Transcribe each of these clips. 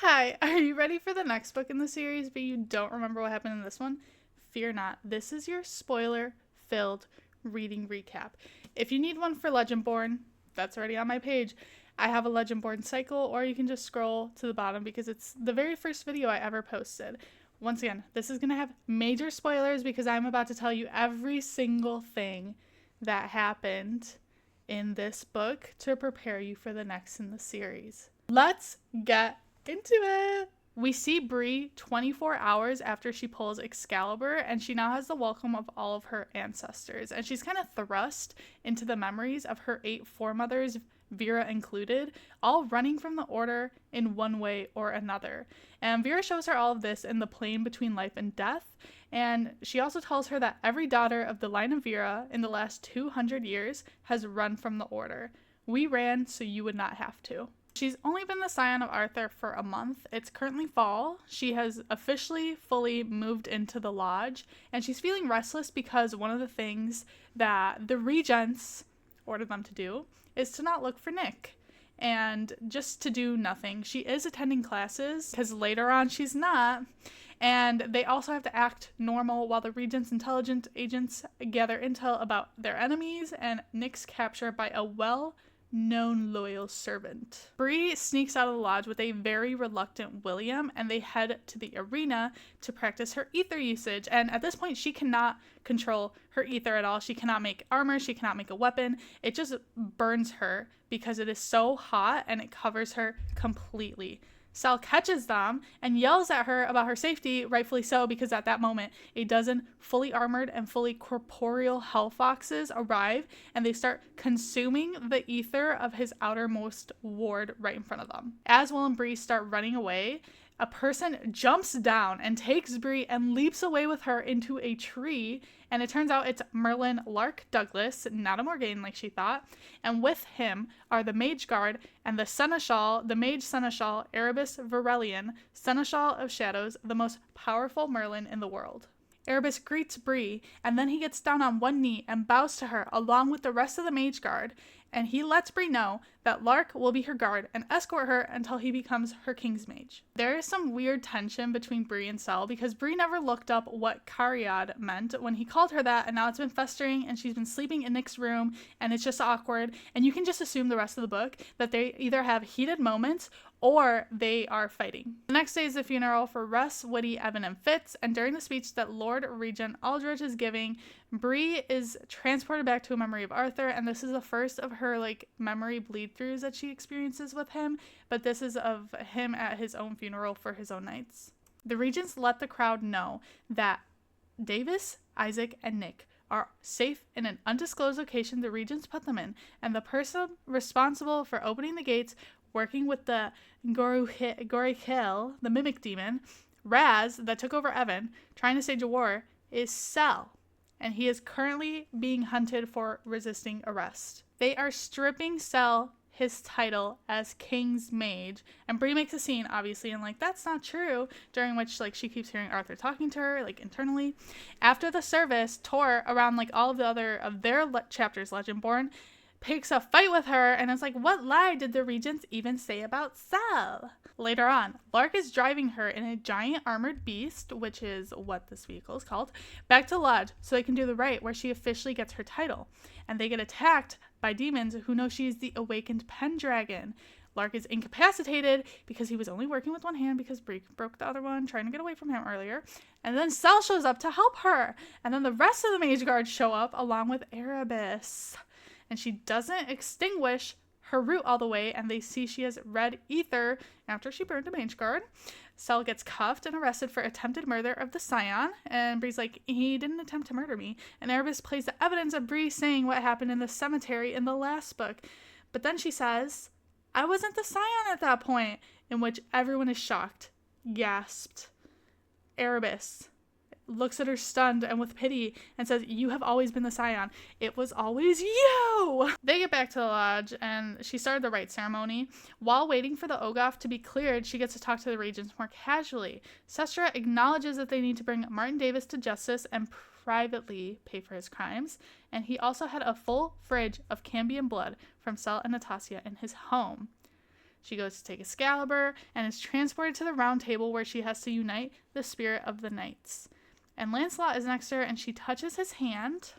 Hi, are you ready for the next book in the series, but you don't remember what happened in this one? Fear not. This is your spoiler-filled reading recap. If you need one for Legendborn, that's already on my page. I have a Legendborn cycle, or you can just scroll to the bottom because it's the very first video I ever posted. Once again, this is going to have major spoilers because I'm about to tell you every single thing that happened in this book to prepare you for the next in the series. Let's get into it. We see Bree 24 hours after she pulls Excalibur, and she now has the welcome of all of her ancestors, and she's kind of thrust into the memories of her 8 foremothers, Vera included, all running from the Order in one way or another. And Vera shows her all of this in the plane between life and death, and she also tells her that every daughter of the line of Vera in the last 200 years has run from the Order. We ran so you would not have to. She's only been the scion of Arthur for a month. It's currently fall. She has officially fully moved into the lodge, and she's feeling restless because one of the things that the regents ordered them to do is to not look for Nick and just to do nothing. She is attending classes because later on she's not, and they also have to act normal while the regent's intelligence agents gather intel about their enemies and Nick's capture by a well-known loyal servant. Bree sneaks out of the lodge with a very reluctant William, and they head to the arena to practice her ether usage. And at this point, she cannot control her ether at all. She cannot make armor. She cannot make a weapon. It just burns her because it is so hot and it covers her completely. Sal catches them and yells at her about her safety, rightfully so, because at that moment, a dozen fully armored and fully corporeal hellfoxes arrive, and they start consuming the ether of his outermost ward right in front of them. As Will and Bree start running away, a person jumps down and takes Bree and leaps away with her into a tree, and it turns out it's Merlin Lark Douglas, not a Morgaine like she thought, and with him are the Mage Guard and the Seneschal, the Mage Seneschal, Erebus Verelion, Seneschal of Shadows, the most powerful Merlin in the world. Erebus greets Bree, and then he gets down on one knee and bows to her along with the rest of the Mage Guard, and he lets Bree know that Lark will be her guard and escort her until he becomes her King's Mage. There is some weird tension between Bree and Sel because Bree never looked up what Cariad meant when he called her that, and now it's been festering and she's been sleeping in Nick's room and it's just awkward, and you can just assume the rest of the book that they either have heated moments or they are fighting. The next day is the funeral for Russ, Woody, Evan, and Fitz, and during the speech that Lord Regent Aldrich is giving, Bree is transported back to a memory of Arthur, and this is the first of her memory bleed-throughs that she experiences with him, but this is of him at his own funeral for his own nights. The regents let the crowd know that Davis, Isaac, and Nick are safe in an undisclosed location the regents put them in, and the person responsible for opening the gates, working with the Gorikel, the mimic demon, Raz, that took over Evan, trying to stage a war, is Sel, and he is currently being hunted for resisting arrest. They are stripping Sel his title as King's Mage, and Bree makes a scene, obviously, and that's not true, during which she keeps hearing Arthur talking to her internally. After the service, Tor, around all of the other of their chapters Legendborn, picks a fight with her, and it's what lie did the regents even say about Sel? Later on, Lark is driving her in a giant armored beast, which is what this vehicle is called, back to Lodge so they can do the rite where she officially gets her title. And they get attacked by demons who know she is the awakened Pendragon. Lark is incapacitated because he was only working with one hand because Bree broke the other one trying to get away from him earlier. And then Sel shows up to help her. And then the rest of the Mage Guard show up along with Erebus. And she doesn't extinguish her root all the way, and they see she has red ether after she burned a Mage Guard. Sel gets cuffed and arrested for attempted murder of the Scion, and Bree's he didn't attempt to murder me. And Erebus plays the evidence of Bree saying what happened in the cemetery in the last book. But then she says, I wasn't the Scion at that point, in which everyone is shocked, gasped. Erebus looks at her stunned and with pity and says, you have always been the Scion. It was always you! They get back to the lodge and she started the rite ceremony. While waiting for the Ogoth to be cleared, she gets to talk to the regents more casually. Sestra acknowledges that they need to bring Martin Davis to justice and privately pay for his crimes, and he also had a full fridge of Cambion blood from Sel and Natasha in his home. She goes to take Excalibur and is transported to the Round Table where she has to unite the spirit of the knights. And Lancelot is next to her and she touches his hand.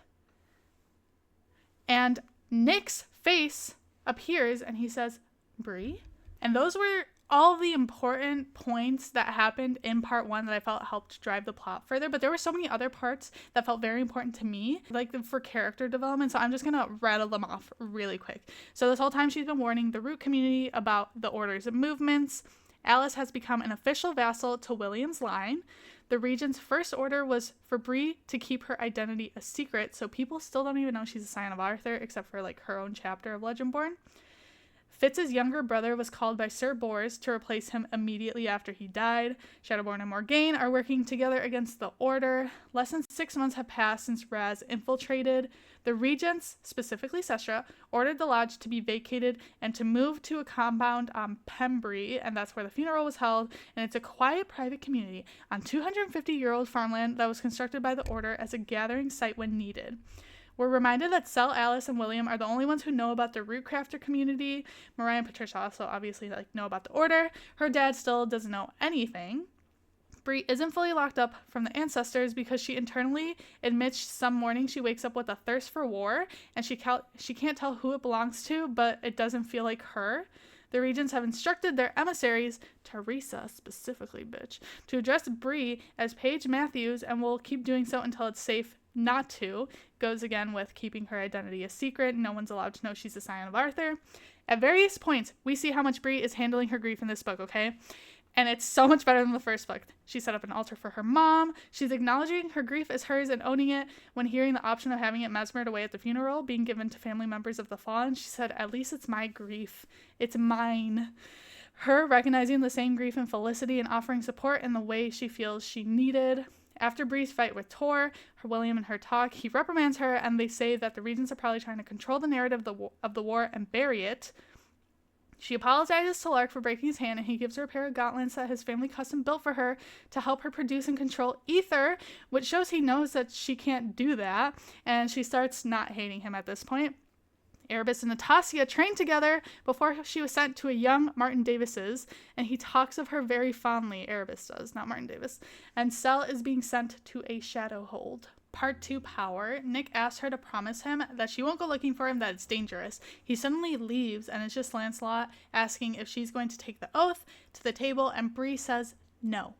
And Nick's face appears and he says, Bree? And those were all the important points that happened in part 1 that I felt helped drive the plot further, but there were so many other parts that felt very important to me, like for character development, so I'm just gonna rattle them off really quick. So this whole time she's been warning the Root community about the Order's movements. Alice has become an official vassal to William's line. The Regent's first order was for Bree to keep her identity a secret, so people still don't even know she's a Scion of Arthur, except for like her own chapter of Legendborn. Fitz's younger brother was called by Sir Bors to replace him immediately after he died. Shadowborn and Morgaine are working together against the Order. Less than 6 months have passed since Raz infiltrated. The Regents, specifically Sestra, ordered the lodge to be vacated and to move to a compound on Pembrey, and that's where the funeral was held, and it's a quiet private community on 250-year-old farmland that was constructed by the Order as a gathering site when needed. We're reminded that Sel, Alice, and William are the only ones who know about the Rootcrafter community. Mariah and Patricia also obviously know about the Order. Her dad still doesn't know anything. Bree isn't fully locked up from the ancestors because she internally admits some mornings she wakes up with a thirst for war, and she can't tell who it belongs to, but it doesn't feel like her. The Regents have instructed their emissaries, Teresa specifically, bitch, to address Bree as Paige Matthews, and will keep doing so until it's safe not to. Goes again with keeping her identity a secret. No one's allowed to know she's a Scion of Arthur. At various points, we see how much Bree is handling her grief in this book, okay? And it's so much better than the first book. She set up an altar for her mom. She's acknowledging her grief as hers and owning it. When hearing the option of having it mesmered away at the funeral, being given to family members of the fallen, she said, at least it's my grief. It's mine. Her recognizing the same grief and Felicity and offering support in the way she feels she needed. After Bree's fight with Tor, William and her talk, he reprimands her, and they say that the Regents are probably trying to control the narrative of the war and bury it. She apologizes to Lark for breaking his hand, and he gives her a pair of gauntlets that his family custom built for her to help her produce and control ether, which shows he knows that she can't do that, and she starts not hating him at this point. Erebus and Natasha trained together before she was sent to a young Martin Davis's, and he talks of her very fondly. Erebus does, not Martin Davis. And Sel is being sent to a shadow hold. Part 2, Power. Nick asks her to promise him that she won't go looking for him, that it's dangerous. He suddenly leaves, and it's just Lancelot asking if she's going to take the oath to the table, and Bree says no.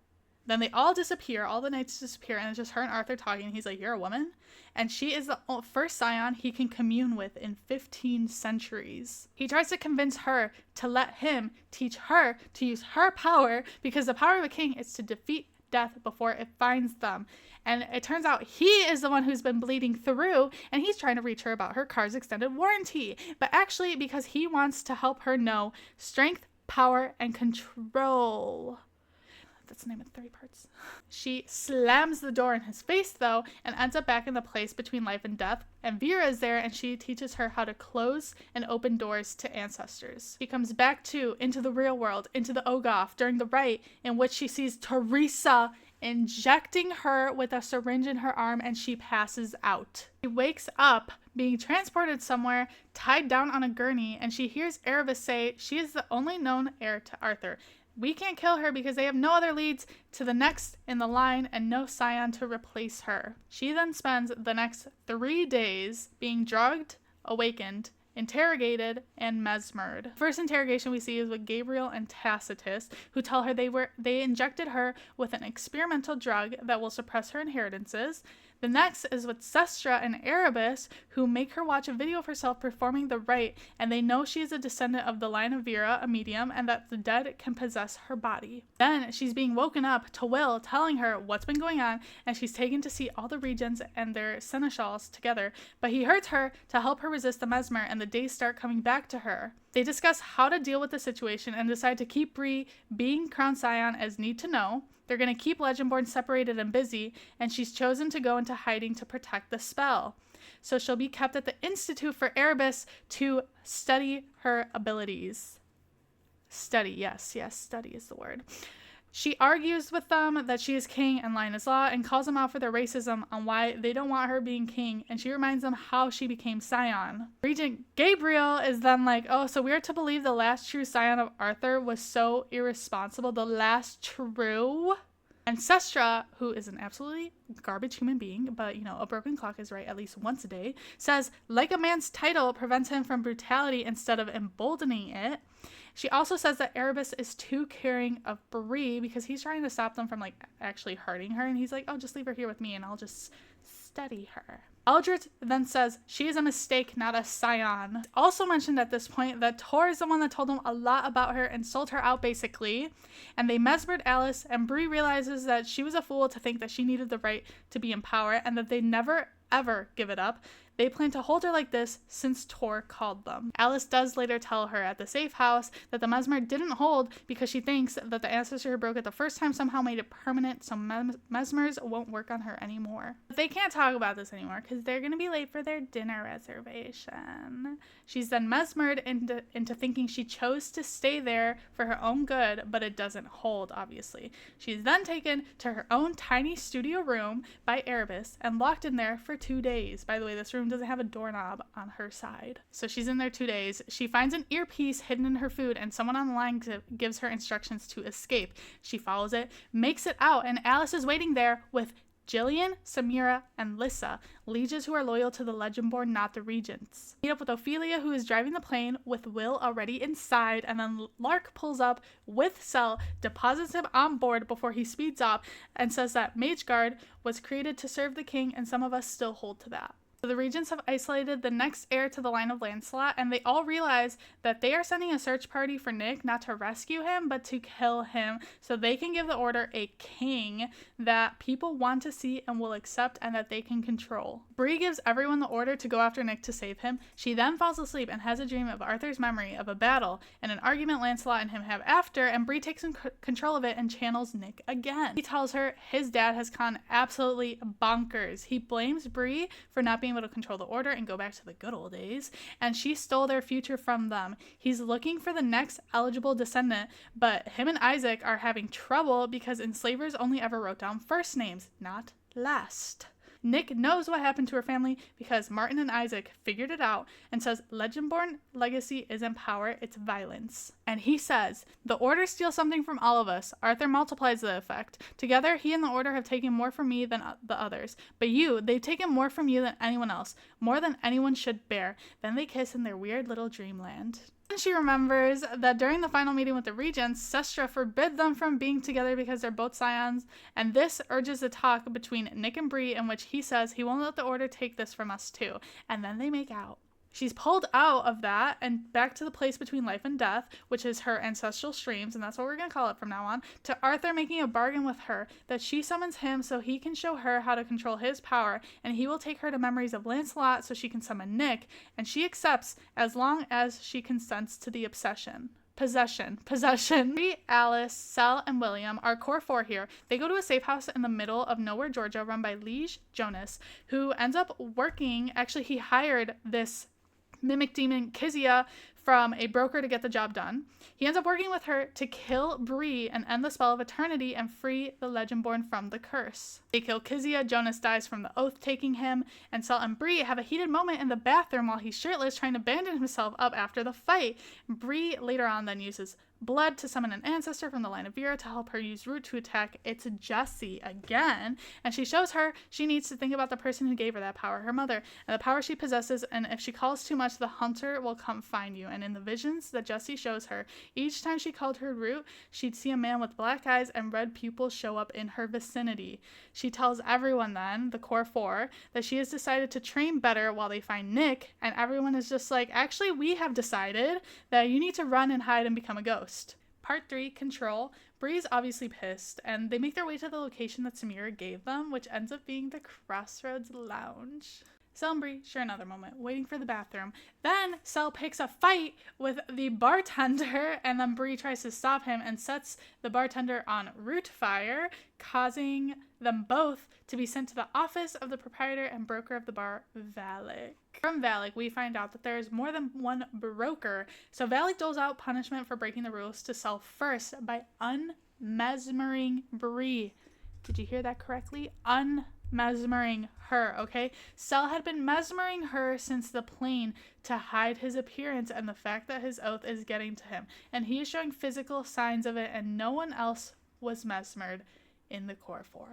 Then they all disappear, all the knights disappear, and it's just her and Arthur talking. He's like, you're a woman? And she is the first Scion he can commune with in 15 centuries. He tries to convince her to let him teach her to use her power, because the power of a king is to defeat death before it finds them. And it turns out he is the one who's been bleeding through, and he's trying to reach her about her car's extended warranty. But actually, because he wants to help her know strength, power, and control. That's the name of 3 parts. She slams the door in his face, though, and ends up back in the place between life and death. And Vera is there, and she teaches her how to close and open doors to ancestors. She comes back into the real world, into the Ogoth, during the rite in which she sees Teresa injecting her with a syringe in her arm, and she passes out. She wakes up being transported somewhere, tied down on a gurney, and she hears Erebus say she is the only known heir to Arthur. We can't kill her because they have no other leads to the next in the line and no Scion to replace her. She then spends the next 3 days being drugged, awakened, interrogated, and mesmered. First interrogation we see is with Gabriel and Tacitus, who tell her they injected her with an experimental drug that will suppress her inheritances. The next is with Sestra and Erebus, who make her watch a video of herself performing the rite, and they know she is a descendant of the line of Vera, a medium, and that the dead can possess her body. Then she's being woken up to Will telling her what's been going on, and she's taken to see all the regents and their seneschals together, but he hurts her to help her resist the mesmer, and the days start coming back to her. They discuss how to deal with the situation and decide to keep Bree being Crown Scion as need to know. They're going to keep Legendborn separated and busy, and she's chosen to go into hiding to protect the spell. So she'll be kept at the Institute for Erebus to study her abilities. Study, yes, study is the word. She argues with them that she is king and line is law and calls them out for their racism on why they don't want her being king, and she reminds them how she became scion. Regent Gabriel is then like, oh, so we are to believe the last true scion of Arthur was so irresponsible, the last true? Ancestra, who is an absolutely garbage human being, but you know, a broken clock is right at least once a day, says, like a man's title prevents him from brutality instead of emboldening it. She also says that Erebus is too caring of Bree because he's trying to stop them from like actually hurting her, and he's like, oh, just leave her here with me and I'll just study her. Eldred then says she is a mistake, not a scion. Also mentioned at this point that Tor is the one that told him a lot about her and sold her out basically, and they mesmered Alice, and Bree realizes that she was a fool to think that she needed the right to be in power and that they never ever give it up. They plan to hold her like this since Tor called them. Alice does later tell her at the safe house that the mesmer didn't hold because she thinks that the ancestor who broke it the first time somehow made it permanent, so mesmers won't work on her anymore. But they can't talk about this anymore because they're going to be late for their dinner reservation. She's then mesmered into thinking she chose to stay there for her own good, but it doesn't hold, obviously. She's then taken to her own tiny studio room by Erebus and locked in there for 2 days. By the way, this room doesn't have a doorknob on her side. So she's in there 2 days. She finds an earpiece hidden in her food, and someone on the line gives her instructions to escape. She follows it, makes it out, and Alice is waiting there with Jillian, Samira, and Lissa, lieges who are loyal to the Legendborn, not the regents. Meet up with Ophelia, who is driving the plane with Will already inside, and then Lark pulls up with Cell, deposits him on board before he speeds up, and says that Mageguard was created to serve the king, and some of us still hold to that. So the regents have isolated the next heir to the line of Lancelot, and they all realize that they are sending a search party for Nick, not to rescue him, but to kill him, so they can give the order a king that people want to see and will accept and that they can control. Bree gives everyone the order to go after Nick to save him. She then falls asleep and has a dream of Arthur's memory of a battle and an argument Lancelot and him have after, and Bree takes control of it and channels Nick again. He tells her his dad has gone absolutely bonkers. He blames Bree for not being able to control the order and go back to the good old days, and she stole their future from them. He's looking for the next eligible descendant, but him and Isaac are having trouble because enslavers only ever wrote down first names, not last. Nick knows what happened to her family because Martin and Isaac figured it out and says Legendborn legacy isn't power, it's violence. And he says, the Order steals something from all of us. Arthur multiplies the effect. Together, he and the Order have taken more from me than the others. But you, they've taken more from you than anyone else. More than anyone should bear. Then they kiss in their weird little dreamland. And she remembers that during the final meeting with the regents, Sestra forbid them from being together because they're both scions, and this urges a talk between Nick and Bree in which he says he won't let the Order take this from us too, and then they make out. She's pulled out of that and back to the place between life and death, which is her ancestral streams, and that's what we're going to call it from now on, to Arthur making a bargain with her that she summons him so he can show her how to control his power, and he will take her to memories of Lancelot so she can summon Nick, and she accepts as long as she consents to the obsession. Possession. Bree, Alice, Sel, and William are core four here. They go to a safe house in the middle of nowhere, Georgia, run by Liege Jonas, who ends up working, actually he hired this mimic demon Kizia from a broker to get the job done. He ends up working with her to kill Bree and end the spell of eternity and free the Legendborn from the curse. They kill Kizia, Jonas dies from the oath taking him, and Sel and Bree have a heated moment in the bathroom while he's shirtless trying to bandage himself up after the fight. Bree later on then uses blood to summon an ancestor from the line of Vera to help her use root to attack. It's Jessie again, and she shows her she needs to think about the person who gave her that power, her mother, and the power she possesses, and if she calls too much, the hunter will come find you. And in the visions that Jessie shows her, each time she called her root, she'd see a man with black eyes and red pupils show up in her vicinity. She tells everyone then, the core four, that she has decided to train better while they find Nick, and everyone is just like, actually, we have decided that you need to run and hide and become a ghost. Part 3, Control. Bree's obviously pissed, and they make their way to the location that Samira gave them, which ends up being the Crossroads Lounge. Sel and Bree share another moment, waiting for the bathroom. Then Sel picks a fight with the bartender, and then Bree tries to stop him and sets the bartender on root fire, causing them both to be sent to the office of the proprietor and broker of the bar, Valak. From Valak, we find out that there is more than one broker, so Valak doles out punishment for breaking the rules to Sel first by unmesmering Bree. Did you hear that correctly? Unmesmering her, okay? Cell had been mesmering her since the plane to hide his appearance and the fact that his oath is getting to him. And he is showing physical signs of it, and no one else was mesmered in the core 4.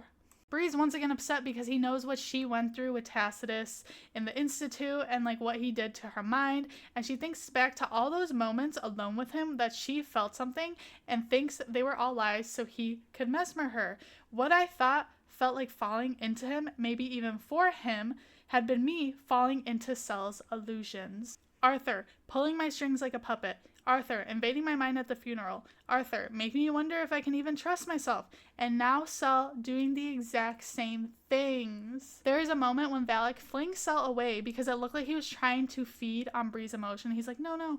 Bree's once again upset because he knows what she went through with Tacitus in the Institute and like what he did to her mind, and she thinks back to all those moments alone with him that she felt something and thinks they were all lies so he could mesmer her. What I thought felt like falling into him, maybe even for him, had been me falling into Cell's illusions. Arthur, pulling my strings like a puppet. Arthur, invading my mind at the funeral. Arthur, making me wonder if I can even trust myself. And now Cell doing the exact same things. There is a moment when Valak flings Cell away because it looked like he was trying to feed on Bree's emotion. He's like, no.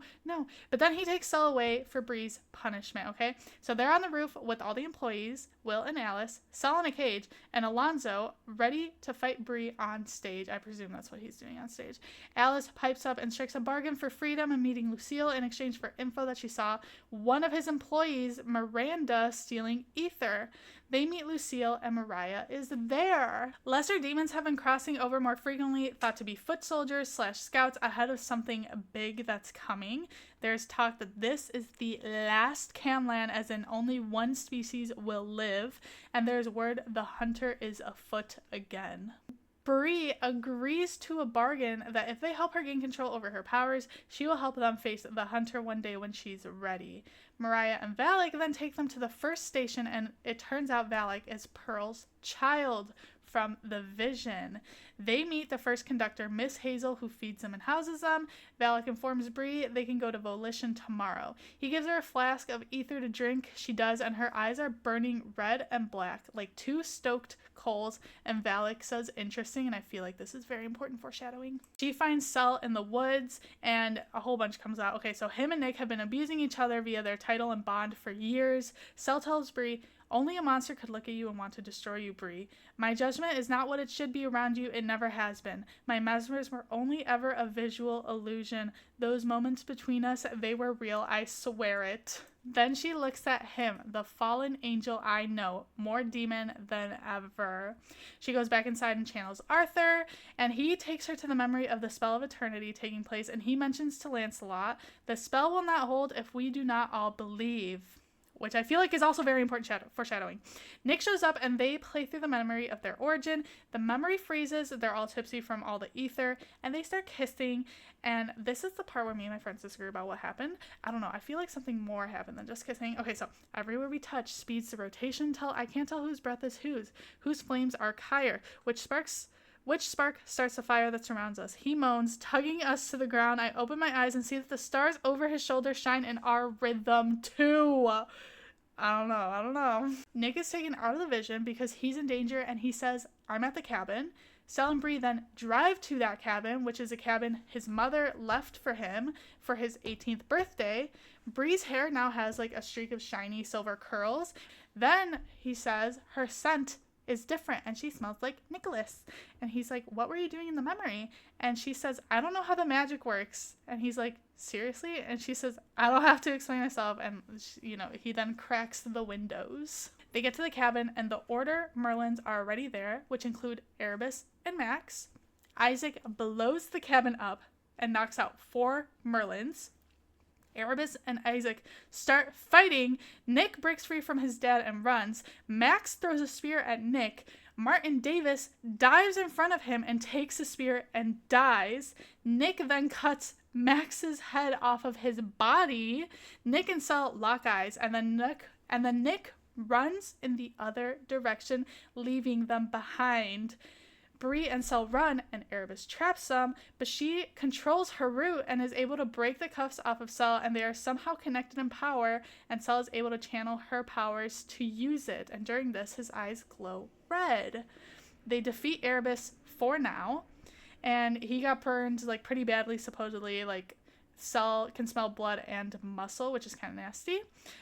But then he takes Cell away for Bree's punishment, okay? So they're on the roof with all the employees, Will and Alice, Cell in a cage, and Alonzo ready to fight Bree on stage. I presume that's what he's doing on stage. Alice pipes up and strikes a bargain for freedom and meeting Lucille in exchange for info that she saw one of his employees, Miranda, stealing ether. They meet Lucille and Mariah is there. Lesser demons have been crossing over more frequently, thought to be foot soldiers / scouts ahead of something big that's coming. There's talk that this is the last Camland, as in only one species will live, and there's word the hunter is afoot again. Bree agrees to a bargain that if they help her gain control over her powers, she will help them face the hunter one day when she's ready. Mariah and Valak then take them to the first station, and it turns out Valak is Pearl's child from the vision. They meet the first conductor, Miss Hazel, who feeds them and houses them. Valak informs Bree they can go to Volition tomorrow. He gives her a flask of ether to drink. She does, and her eyes are burning red and black, like 2 stoked coals, and Valak says interesting, and I feel like this is very important foreshadowing. She finds Cell in the woods, and a whole bunch comes out. Okay, so him and Nick have been abusing each other via their title and bond for years. Cell tells Bree, only a monster could look at you and want to destroy you, Bree. My judgment is not what it should be around you. It never has been. My mesmers were only ever a visual illusion. Those moments between us, they were real. I swear it. Then she looks at him, the fallen angel I know, more demon than ever. She goes back inside and channels Arthur, and he takes her to the memory of the spell of eternity taking place, and he mentions to Lancelot, the spell will not hold if we do not all believe. Which I feel like is also very important foreshadowing. Nick shows up and they play through the memory of their origin. The memory freezes, they're all tipsy from all the ether, and they start kissing. And this is the part where me and my friends disagree about what happened. I don't know, I feel like something more happened than just kissing. Okay, so everywhere we touch speeds the rotation till I can't tell whose breath is whose flames are higher, which spark starts the fire that surrounds us. He moans, tugging us to the ground. I open my eyes and see that the stars over his shoulder shine in our rhythm too. I don't know. Nick is taken out of the vision because he's in danger, and he says, I'm at the cabin. Cell and Bree then drive to that cabin, which is a cabin his mother left for him for his 18th birthday. Bree's hair now has like a streak of shiny silver curls. Then he says her scent is different and she smells like Nicholas. And he's like, what were you doing in the memory? And she says, I don't know how the magic works. And he's like, seriously? And she says, I don't have to explain myself. And he then cracks the windows. They get to the cabin and the Order Merlins are already there, which include Erebus and Max. Isaac blows the cabin up and knocks out 4 Merlins. Erebus and Isaac start fighting. Nick breaks free from his dad and runs. Max throws a spear at Nick. Martin Davis dives in front of him and takes a spear and dies. Nick then cuts Max's head off of his body. Nick and Cell lock eyes, and then Nick runs in the other direction, leaving them behind. Bree and Cell run, and Erebus traps them, but she controls her root and is able to break the cuffs off of Cell, and they are somehow connected in power, and Cell is able to channel her powers to use it, and during this, his eyes glow red. They defeat Erebus for now, and he got burned, like, pretty badly, supposedly, like, Cell can smell blood and muscle, which is kind of nasty.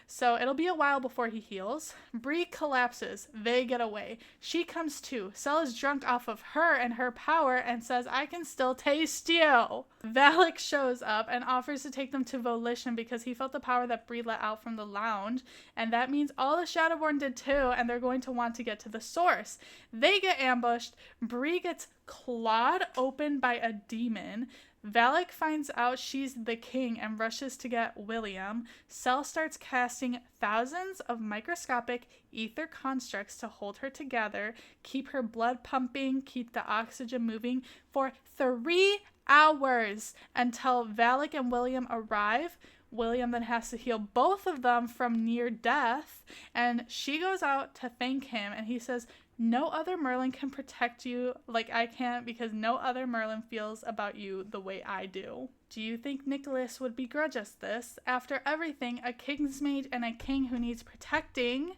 So it'll be a while before he heals. Bree collapses. They get away. She comes to. Cell is drunk off of her and her power and says, I can still taste you. Valak shows up and offers to take them to Volition because he felt the power that Bree let out from the lounge. And that means all the Shadowborn did too, and they're going to want to get to the source. They get ambushed. Bree gets clawed open by a demon. Valak finds out she's the king and rushes to get William. Cell starts casting thousands of microscopic ether constructs to hold her together, keep her blood pumping, keep the oxygen moving for 3 hours until Valak and William arrive. William then has to heal both of them from near death, and she goes out to thank him, and he says, no other Merlin can protect you like I can because no other Merlin feels about you the way I do. Do you think Nicholas would begrudge us this? After everything, a king's mage and a king who needs protecting.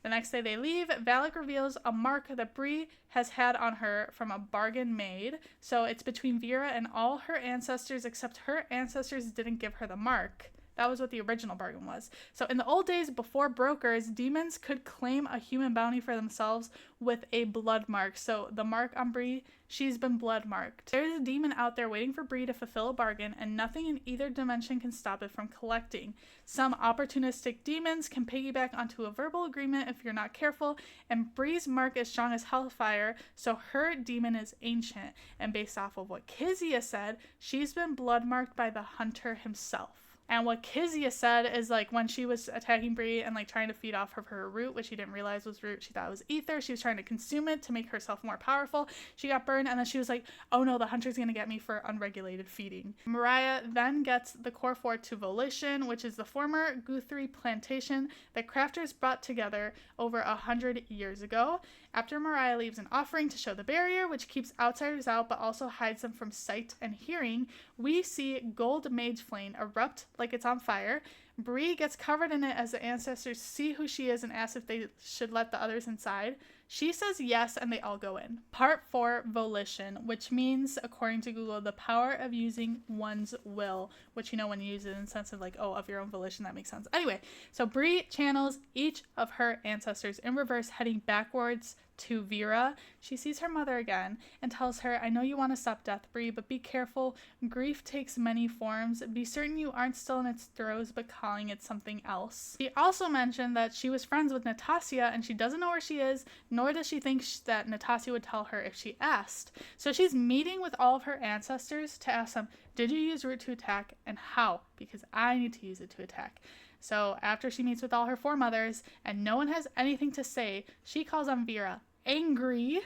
The next day they leave. Valak reveals a mark that Bree has had on her from a bargain made. So it's between Vera and all her ancestors, except her ancestors didn't give her the mark. That was what the original bargain was. So in the old days, before brokers, demons could claim a human bounty for themselves with a blood mark. So the mark on Bree, she's been blood marked. There's a demon out there waiting for Bree to fulfill a bargain, and nothing in either dimension can stop it from collecting. Some opportunistic demons can piggyback onto a verbal agreement if you're not careful, and Bree's mark is strong as hellfire, so her demon is ancient. And based off of what Kezia said, she's been blood marked by the hunter himself. And what Kezia said is, like, when she was attacking Bree and, like, trying to feed off of her root, which she didn't realize was root, she thought it was ether. She was trying to consume it to make herself more powerful. She got burned, and then she was like, oh no, the hunter's gonna get me for unregulated feeding. Mariah then gets the core fort to Volition, which is the former Guthrie plantation that crafters brought together over 100 years ago. After Mariah leaves an offering to show the barrier, which keeps outsiders out but also hides them from sight and hearing, we see gold mage flame erupt like it's on fire. Bree gets covered in it as the ancestors see who she is and ask if they should let the others inside. She says yes, and they all go in. Part 4, Volition, which means, according to Google, the power of using one's will, which, you know, when you use it in the sense of like, oh, of your own volition, that makes sense. Anyway, so Bree channels each of her ancestors in reverse, heading backwards to Vera. She sees her mother again and tells her, I know you want to stop death, Bree, but be careful. Grief takes many forms. Be certain you aren't still in its throes, but calling it something else. She also mentioned that she was friends with Natasha, and she doesn't know where she is, nor does she think that Natasha would tell her if she asked. So she's meeting with all of her ancestors to ask them, did you use root to attack, and how? Because I need to use it to attack. So after she meets with all her foremothers and no one has anything to say, she calls on Vera, angry,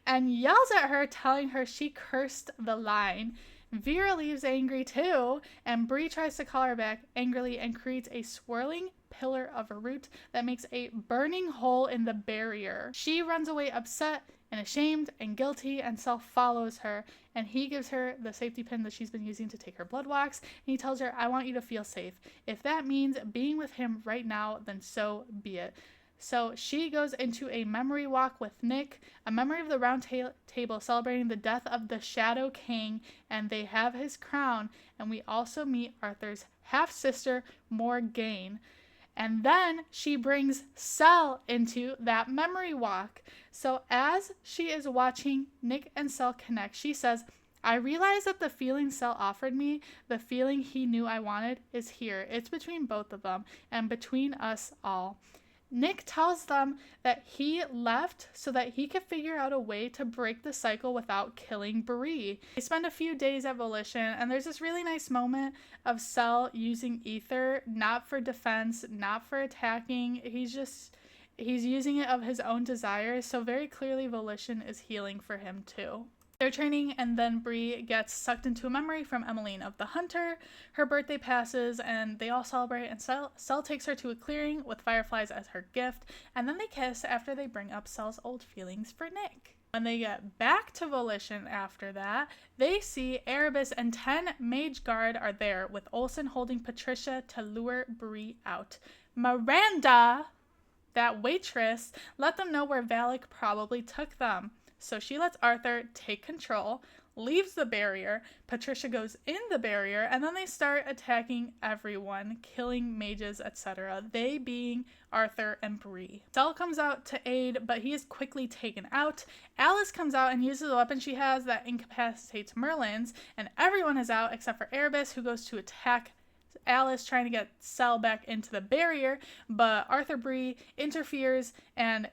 and yells at her, telling her she cursed the line. Vera leaves angry too, and Bree tries to call her back angrily and creates a swirling pillar of a root that makes a burning hole in the barrier. She runs away upset and ashamed and guilty, and Cell follows her, and he gives her the safety pin that she's been using to take her blood walks, and he tells her, I want you to feel safe. If that means being with him right now, then so be it. So she goes into a memory walk with Nick, a memory of the round table celebrating the death of the Shadow King, and they have his crown, and we also meet Arthur's half-sister, Morgane. And then she brings Cell into that memory walk. So as she is watching Nick and Cell connect, she says, I realize that the feeling Cell offered me, the feeling he knew I wanted, is here. It's between both of them and between us all. Nick tells them that he left so that he could figure out a way to break the cycle without killing Bree. They spend a few days at Volition, and there's this really nice moment of Cell using ether, not for defense, not for attacking. He's using it of his own desires, so very clearly Volition is healing for him too. They're training, and then Bree gets sucked into a memory from Emmeline of the Hunter. Her birthday passes, and they all celebrate, and Cell takes her to a clearing with fireflies as her gift, and then they kiss after they bring up Cell's old feelings for Nick. When they get back to Volition after that, they see Erebus and 10 Mage Guard are there, with Olsen holding Patricia to lure Bree out. Miranda, that waitress, let them know where Valak probably took them. So she lets Arthur take control, leaves the barrier, Patricia goes in the barrier, and then they start attacking everyone, killing mages, etc. They being Arthur and Bree. Cell comes out to aid, but he is quickly taken out. Alice comes out and uses a weapon she has that incapacitates Merlins, and everyone is out except for Erebus, who goes to attack Alice, trying to get Cell back into the barrier, but Arthur Bree interferes and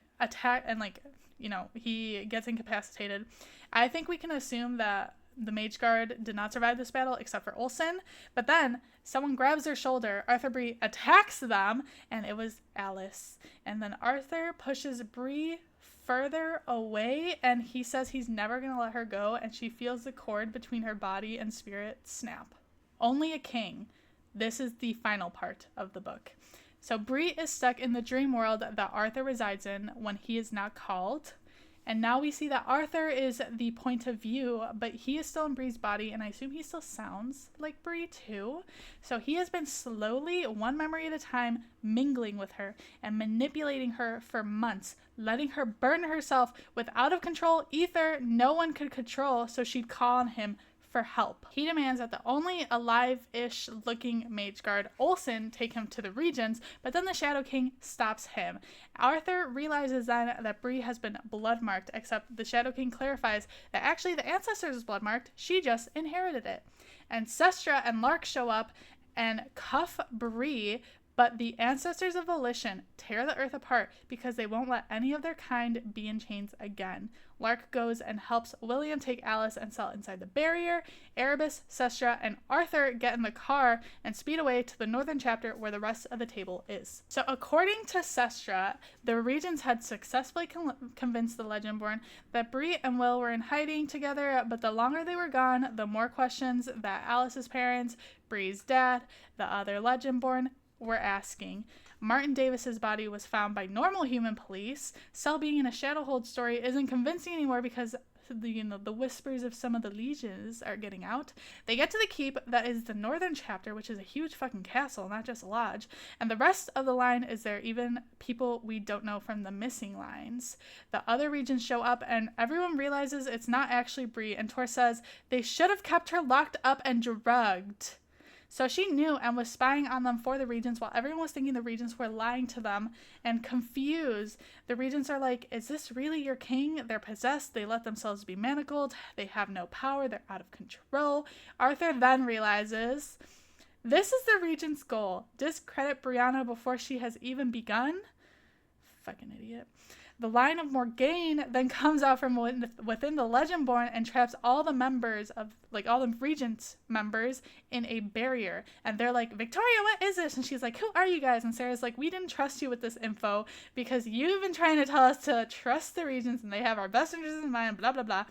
he gets incapacitated. I think we can assume that the Mage Guard did not survive this battle except for Olsen, but then someone grabs their shoulder, Arthur Bree attacks them, and it was Alice. And then Arthur pushes Bree further away, and he says he's never going to let her go, and she feels the cord between her body and spirit snap. Only a king. This is the final part of the book. So Bree is stuck in the dream world that Arthur resides in when he is not called. And now we see that Arthur is the point of view, but he is still in Bree's body, and I assume he still sounds like Bree too. So he has been slowly, one memory at a time, mingling with her and manipulating her for months, letting her burn herself with out of control ether no one could control, so she'd call on him for help. He demands that the only alive-ish looking Mage Guard, Olsen, take him to the regions, but then the Shadow King stops him. Arthur realizes then that Bree has been bloodmarked, except the Shadow King clarifies that actually the ancestors is bloodmarked, she just inherited it. And Sestra and Lark show up and cuff Bree, but the ancestors of volition tear the earth apart because they won't let any of their kind be in chains again. Lark goes and helps William take Alice and Cell inside the barrier. Erebus, Sestra, and Arthur get in the car and speed away to the northern chapter where the rest of the table is. So according to Sestra, the Regents had successfully convinced the Legendborn that Bree and Will were in hiding together, but the longer they were gone, the more questions that Alice's parents, Bree's dad, the other Legendborn, were asking. Martin Davis's body was found by normal human police. Cell being in a Shadowhold story isn't convincing anymore because the whispers of some of the legions are getting out. They get to the keep that is the northern chapter, which is a huge fucking castle, not just a lodge, and the rest of the line is there, even people we don't know from the missing lines. The other regions show up and everyone realizes it's not actually Bree, and Tor says they should have kept her locked up and drugged. So she knew and was spying on them for the Regents while everyone was thinking the Regents were lying to them, and confused. The Regents are like, is this really your king? They're possessed. They let themselves be manacled. They have no power. They're out of control. Arthur then realizes this is the Regents' goal. Discredit Brianna before she has even begun? Fucking idiot. The line of Morgaine then comes out from within the Legendborn and traps all the members of, all the Regents members in a barrier. And they're like, Victoria, what is this? And she's like, who are you guys? And Sarah's like, we didn't trust you with this info because you've been trying to tell us to trust the Regents and they have our best interests in mind, blah, blah, blah.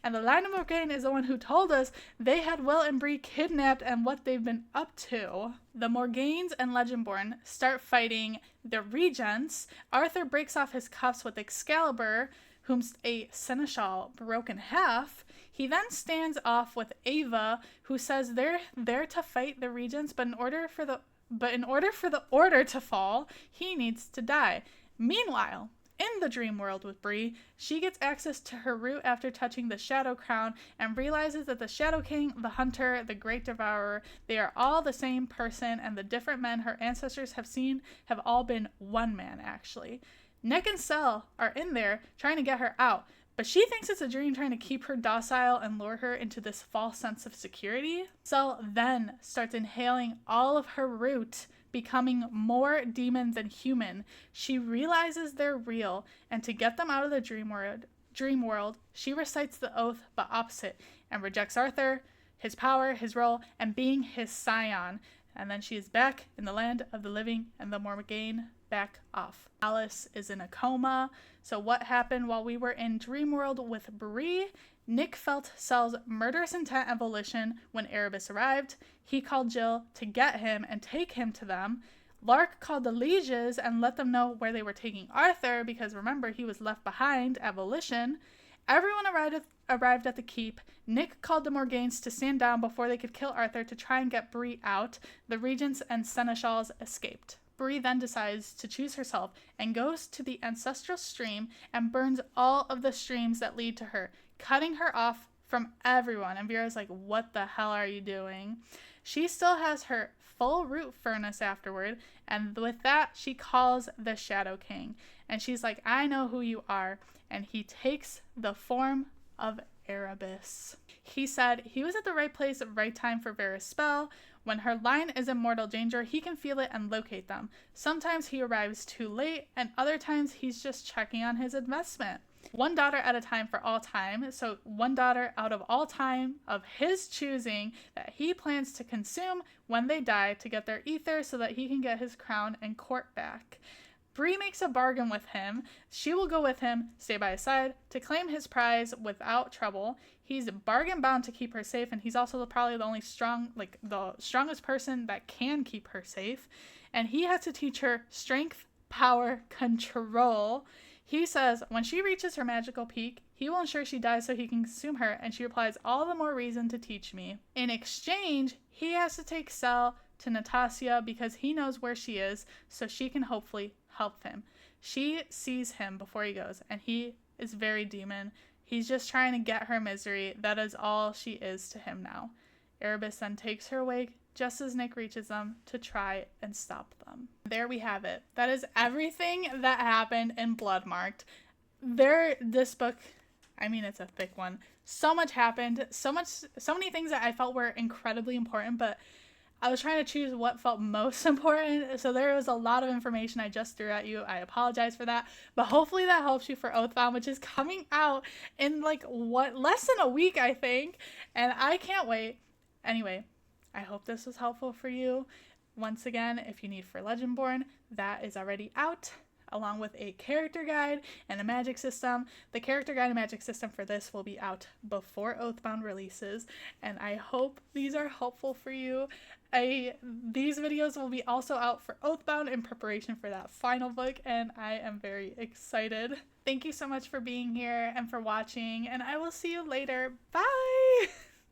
And the line of Morgaine is the one who told us they had Will and Bree kidnapped and what they've been up to. The Morgaines and Legendborn start fighting the Regents. Arthur breaks off his cuffs with Excalibur, whom a seneschal broke in half. He then stands off with Ava, who says they're there to fight the Regents, but in order for the order to fall, he needs to die. Meanwhile, in the dream world with Bree, she gets access to her root after touching the Shadow Crown and realizes that the Shadow King, the Hunter, the Great Devourer, they are all the same person, and the different men her ancestors have seen have all been one man, actually. Nick and Cell are in there trying to get her out, but she thinks it's a dream trying to keep her docile and lure her into this false sense of security. Cell then starts inhaling all of her root, becoming more demon than human. She realizes they're real, and to get them out of the dream world, she recites the oath but opposite, and rejects Arthur, his power, his role, and being his scion. And then she is back in the land of the living, and the Morgaine back off. Alice is in a coma. So what happened while we were in dream world with Bree? Nick felt Cell's murderous intent and volition when Erebus arrived. He called Jill to get him and take him to them. Lark called the lieges and let them know where they were taking Arthur, because remember, he was left behind at volition. Everyone arrived at the keep. Nick called the Morgaines to stand down before they could kill Arthur to try and get Bree out. The Regents and Seneschals escaped. Bree then decides to choose herself and goes to the ancestral stream and burns all of the streams that lead to her, cutting her off from everyone. And Vera's like, what the hell are you doing? She still has her full root furnace afterward, and with that, she calls the Shadow King. And she's like, I know who you are. And he takes the form of Erebus. He said he was at the right place at the right time for Vera's spell. When her line is in mortal danger, he can feel it and locate them. Sometimes he arrives too late, and other times he's just checking on his investment. One daughter at a time for all time, so one daughter out of all time of his choosing that he plans to consume when they die to get their ether so that he can get his crown and court back. Bree makes a bargain with him. She will go with him, stay by his side, to claim his prize without trouble. He's bargain bound to keep her safe, and he's also probably the only the strongest person that can keep her safe. And he has to teach her strength, power, control. He says when she reaches her magical peak, he will ensure she dies so he can consume her, and she replies, all the more reason to teach me. In exchange, he has to take Sel to Natasha because he knows where she is, so she can hopefully help him. She sees him before he goes, and he is very demon. He's just trying to get her misery. That is all she is to him now. Erebus then takes her away just as Nick reaches them to try and stop them. There we have it. That is everything that happened in Bloodmarked. This book, I mean, it's a thick one. So much happened. So many things that I felt were incredibly important, but I was trying to choose what felt most important, so there was a lot of information I just threw at you. I apologize for that, but hopefully that helps you for Oathbound, which is coming out in less than a week, I think, and I can't wait. Anyway, I hope this was helpful for you. Once again, if you need for Legendborn, that is already out, along with a character guide and a magic system. The character guide and magic system for this will be out before Oathbound releases, and I hope these are helpful for you. These videos will be also out for Oathbound in preparation for that final book, and I am very excited. Thank you so much for being here and for watching, and I will see you later. Bye!